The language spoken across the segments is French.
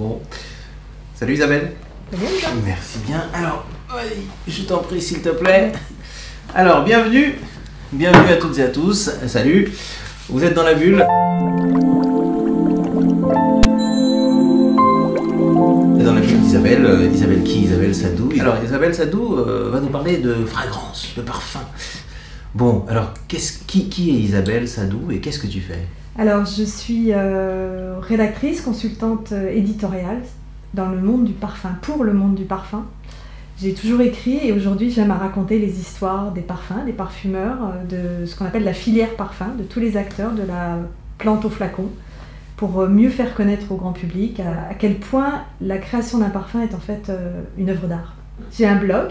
Bon. Salut Isabelle. Salut Jean. Merci bien. Alors, je t'en prie s'il te plaît. Alors, bienvenue. Bienvenue à toutes et à tous. Salut. Vous êtes dans la bulle. Dans la bulle d'Isabelle. Isabelle qui? Isabelle Sadou. Alors, Isabelle Sadou va nous parler de fragrance, de parfum. Bon, alors, qui est Isabelle Sadou et qu'est-ce que tu fais? Alors, je suis rédactrice, consultante éditoriale dans le monde du parfum, pour le monde du parfum. J'ai toujours écrit et aujourd'hui j'aime à raconter les histoires des parfums, des parfumeurs, de ce qu'on appelle la filière parfum, de tous les acteurs de la plante au flacon, pour mieux faire connaître au grand public à quel point la création d'un parfum est en fait une œuvre d'art. J'ai un blog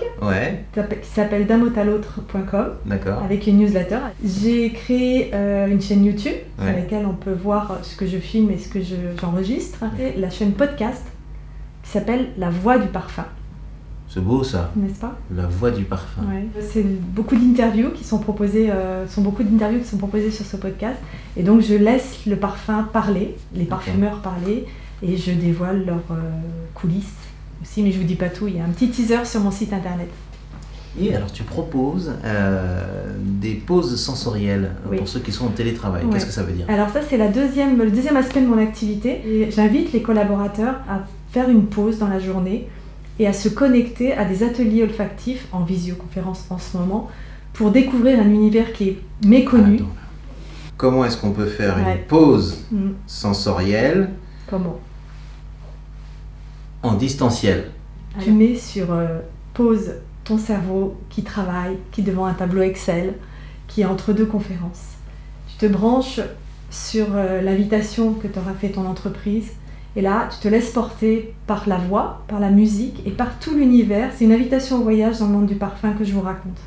qui s'appelle damotalautre.com avec une newsletter. J'ai créé une chaîne YouTube sur laquelle on peut voir ce que je filme et ce que j'enregistre. Et la chaîne podcast qui s'appelle La Voix du Parfum. C'est beau ça, n'est-ce pas? La Voix du Parfum. Ouais. C'est beaucoup d'interviews qui sont proposées, sur ce podcast. Et donc je laisse le parfum parler, les parfumeurs parler, et je dévoile leurs coulisses aussi, mais je vous dis pas tout. Il y a un petit teaser sur mon site internet. Et alors tu proposes des pauses sensorielles pour ceux qui sont en télétravail. Qu'est-ce que ça veut dire? Alors ça c'est le deuxième aspect de mon activité. J'invite les collaborateurs à faire une pause dans la journée et à se connecter à des ateliers olfactifs en visioconférence en ce moment pour découvrir un univers qui est méconnu. Attends. Comment est-ce qu'on peut faire une pause sensorielle? Comment? En distanciel. Tu mets sur pause ton cerveau qui travaille, qui est devant un tableau Excel, qui est entre deux conférences. Tu te branches sur l'invitation que t'aura fait ton entreprise. Et là, tu te laisses porter par la voix, par la musique et par tout l'univers. C'est une invitation au voyage dans le monde du parfum que je vous raconte.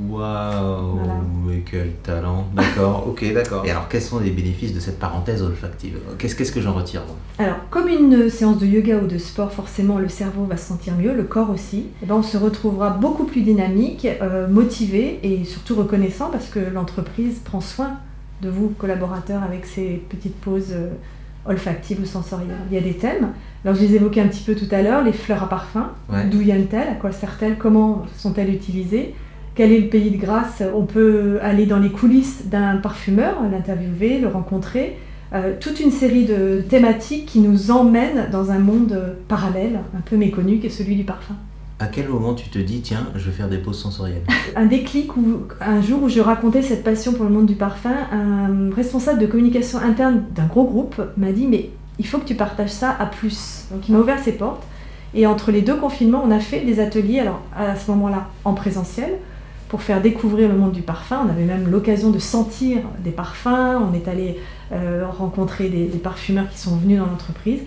Waouh, mais quel talent. D'accord, ok, d'accord. Et alors, quels sont les bénéfices de cette parenthèse olfactive? Qu'est-ce que j'en retire, moi? Alors, comme une séance de yoga ou de sport, forcément, le cerveau va se sentir mieux, le corps aussi. Et ben, on se retrouvera beaucoup plus dynamique, motivé et surtout reconnaissant parce que l'entreprise prend soin de vous, collaborateurs, avec ces petites pauses olfactives ou sensorielles. Il y a des thèmes. Alors je les évoquais un petit peu tout à l'heure, les fleurs à parfum. D'où viennent-elles? À quoi servent-elles? Comment sont-elles utilisées? Quel est le pays de grâce? On peut aller dans les coulisses d'un parfumeur, l'interviewer, le rencontrer. Toute une série de thématiques qui nous emmènent dans un monde parallèle, un peu méconnu, qui est celui du parfum. À quel moment tu te dis, tiens, je vais faire des pauses sensorielles? Un déclic, un jour où je racontais cette passion pour le monde du parfum, un responsable de communication interne d'un gros groupe m'a dit, mais il faut que tu partages ça à plus. Donc il m'a ouvert ses portes, et entre les deux confinements, on a fait des ateliers, alors à ce moment-là en présentiel, pour faire découvrir le monde du parfum. On avait même l'occasion de sentir des parfums, on est allé rencontrer des parfumeurs qui sont venus dans l'entreprise.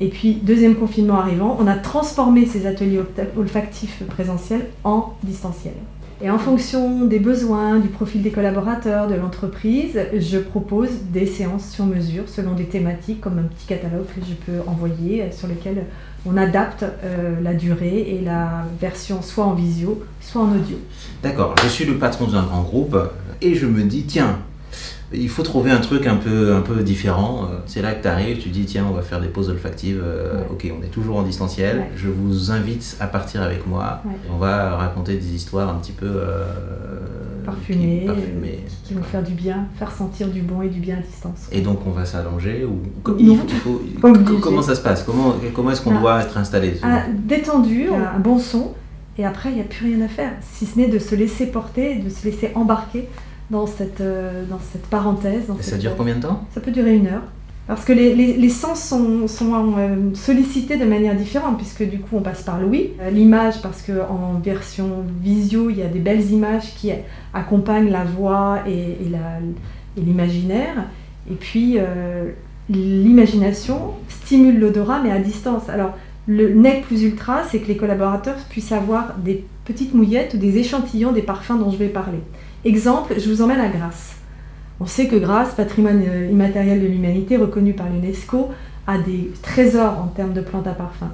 Et puis, deuxième confinement arrivant, on a transformé ces ateliers olfactifs présentiels en distanciel. Et en fonction des besoins, du profil des collaborateurs, de l'entreprise, je propose des séances sur mesure selon des thématiques comme un petit catalogue que je peux envoyer sur lequel on adapte la durée et la version soit en visio, soit en audio. D'accord, je suis le patron d'un grand groupe et je me dis, tiens, il faut trouver un truc un peu différent. C'est là que tu arrives, tu dis tiens, on va faire des pauses olfactives. Ok, on est toujours en distanciel. Je vous invite à partir avec moi. Et on va raconter des histoires un petit peu parfumées, qui vont faire du bien, faire sentir du bon et du bien à distance. Et donc on va s'allonger ou non, comment ça se passe? Comment est-ce qu'on doit être installé? Détendu, un bon son, et après il n'y a plus rien à faire, si ce n'est de se laisser porter, de se laisser embarquer dans cette parenthèse. Et ça dure combien de temps? Ça peut durer 1 heure. Parce que les sens sont sollicités de manière différente, puisque du coup on passe par l'ouïe. L'image, parce qu'en version visio, il y a des belles images qui accompagnent la voix et l'imaginaire. Et puis l'imagination stimule l'odorat, mais à distance. Alors le nec plus ultra, c'est que les collaborateurs puissent avoir des petites mouillettes ou des échantillons des parfums dont je vais parler. Exemple, je vous emmène à Grasse. On sait que Grasse, patrimoine immatériel de l'humanité reconnu par l'UNESCO, a des trésors en termes de plantes à parfum.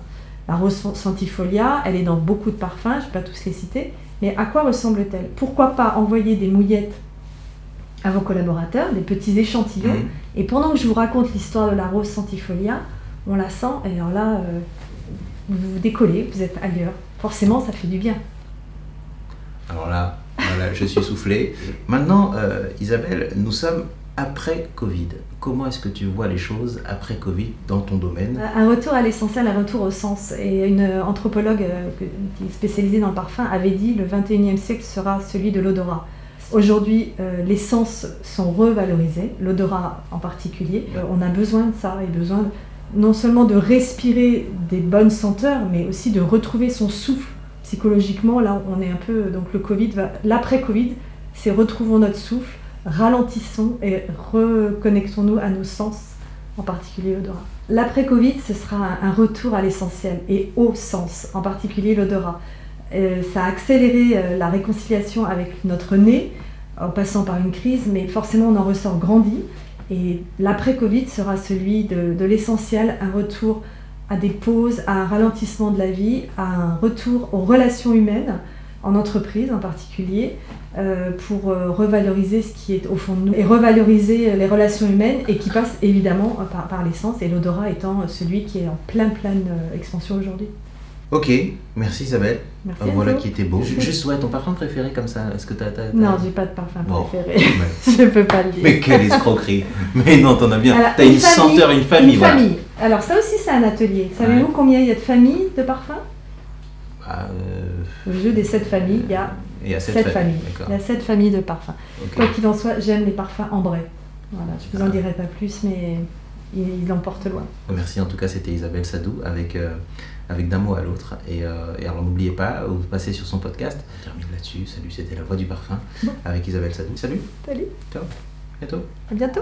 La rose centifolia, elle est dans beaucoup de parfums, je ne vais pas tous les citer, mais à quoi ressemble-t-elle? Pourquoi pas envoyer des mouillettes à vos collaborateurs, des petits échantillons, et pendant que je vous raconte l'histoire de la rose centifolia, on la sent, et alors là, vous vous décollez, vous êtes ailleurs. Forcément, ça fait du bien. Alors là, voilà, je suis soufflé. Maintenant, Isabelle, nous sommes après Covid. Comment est-ce que tu vois les choses après Covid dans ton domaine? Un retour à l'essentiel, un retour au sens. Et une anthropologue qui est spécialisée dans le parfum avait dit le 21e siècle sera celui de l'odorat. Aujourd'hui, les sens sont revalorisés, l'odorat en particulier. On a besoin de ça, et besoin non seulement de respirer des bonnes senteurs, mais aussi de retrouver son souffle. Psychologiquement, là, on est un peu... Donc l'après-Covid, c'est retrouvons notre souffle, ralentissons et reconnectons-nous à nos sens, en particulier l'odorat. L'après-Covid, ce sera un retour à l'essentiel et au sens, en particulier l'odorat. Ça a accéléré la réconciliation avec notre nez, en passant par une crise, mais forcément on en ressort grandi. Et l'après-Covid sera celui de l'essentiel, un retour à des pauses, à un ralentissement de la vie, à un retour aux relations humaines, en entreprise en particulier, pour revaloriser ce qui est au fond de nous et revaloriser les relations humaines, et qui passe évidemment par l'essence, et l'odorat étant celui qui est en pleine expansion aujourd'hui. Ok, merci Isabelle. Merci voilà qui était beau. Juste, ouais, ton parfum préféré comme ça, est-ce que t'as... Non, j'ai pas de parfum préféré. Ouais. Je peux pas le dire. Mais quelle escroquerie. Mais non, t'en as bien. Alors, t'as une senteur, une famille. Une famille. Alors ça aussi c'est un atelier. Savez-vous combien il y a de familles de parfums? Au jeu des 7 familles, il y a 7 familles. Il y a 7 familles de parfums. Okay. Quoi qu'il en soit, j'aime les parfums ambrés. Voilà, je vous en dirai pas plus, mais il l'emporte loin. Merci, en tout cas c'était Isabelle Sadou avec D'un mot à l'autre. Et alors n'oubliez pas, vous passez sur son podcast. On termine là-dessus. Salut, c'était La Voix du Parfum avec Isabelle Sadou. Salut. Salut. Ciao. À bientôt. À bientôt.